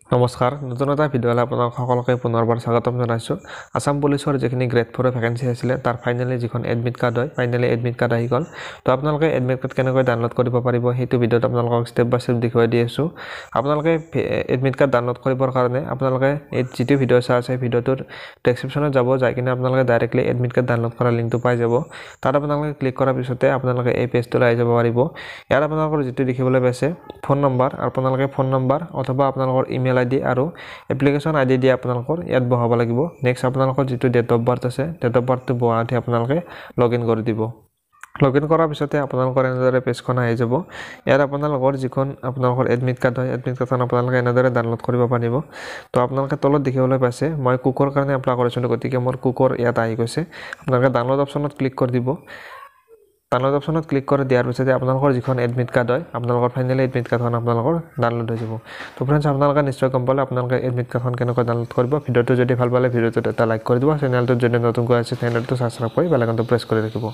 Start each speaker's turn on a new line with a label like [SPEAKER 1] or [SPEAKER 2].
[SPEAKER 1] নমস্কাৰ নতুন এটা ভিডিঅ'লৈ আপোনাক সকলোকে পুনৰবাৰ স্বাগতম জনাইছোঁ আসাম পুলিচৰ যিখিনি গ্ৰেড 4 ভ্যাকেন্সি আছিল তাৰ ফাইনালি যিখন এডমিট কাৰ্ড হয় ফাইনালি এডমিট কাৰ্ড আহি গ'ল তো আপোনালোকে এডমিট কাৰ্ড কেনেকৈ ডাউনলোড কৰিব পাৰিব সেইটো ভিডিঅ'ত আপোনালোকক ষ্টেপ বাই ষ্টেপ দেখুৱাই দি আছোঁ আপোনালোকে এডমিট কাৰ্ড ডাউনলোড কৰিবৰ কাৰণে আপোনালোকে এই যিটো ভিডিঅ' চাই আছে ভিডিঅ'টোৰ ডেসক্ৰিপচনত যাব যাই কিনে আপোনালোকে ডাইৰেক্টলি এডমিট কাৰ্ড ডাউনলোড কৰাৰ লিংকটো পাই যাব তাত আপোনালোকে ক্লিক কৰাৰ পিছতে আপোনালোকে এই পেজটোলৈ আহি যাব পাৰিব ইয়াত আপোনালোকৰ যিটো দেখিবলৈ পাইছে ফোন নম্বৰ আৰু আপোনালোকে ফোন নম্বৰ অথবা আপোনালোকৰ ইমেইল আইডি আৰু এপ্লিকেশন আইডি দি আপোনালোকৰ ইয়াত বহাব লাগিব নেক্সট আপোনালোকৰ যিটো ডেট অফ বাৰ্থ আছে ডেট অফ বাৰ্থটো বহাতে আপোনালোকে লগইন কৰি দিব লগইন কৰাৰ পিছতে আপোনালোকৰ এনেদৰে পেজখন আহি যাব ইয়াত আপোনালোকৰ যিখন আপোনালোকৰ এডমিট কাৰ্ড হয় এডমিট কাৰ্ডখন আপোনালোকে এনেদৰে ডাউনলোড কৰিব পাৰিব তো আপোনালোকে তলত দেখিবলৈ পাইছে মই কুকৰ কাৰণে এপ্লাই কৰিছোঁ গতিকে মোৰ কুকৰ ইয়াত আহি গৈছে আপোনালোকে ডাউনলোড অপচনত ক্লিক কৰি দিব ডাউনলোড অপচনত ক্লিক কৰি দিয়াৰ পিছতে আপোনালোকৰ যিখন এডমিট কাৰ্ড হয় আপোনালোকৰ ফাইনালি এডমিট কাৰ্ডখন আপোনালোকৰ ডাউনলোড হৈ যাব তো ফ্ৰেণ্ডছ আপোনালোকে নিশ্চয় গম পালে আপোনালোকে এডমিট কাৰ্ডখন কেনেকৈ ডাউনলোড কৰিব ভিডিঅ'টো যদি ভাল পালে ভিডিঅ'টোত এটা লাইক কৰি দিব চেনেলটোত যদি নতুনকৈ আছে চেনেলটো সাবস্ক্ৰাইব কৰি বেল আইকনটো প্ৰেছ কৰি ৰাখিব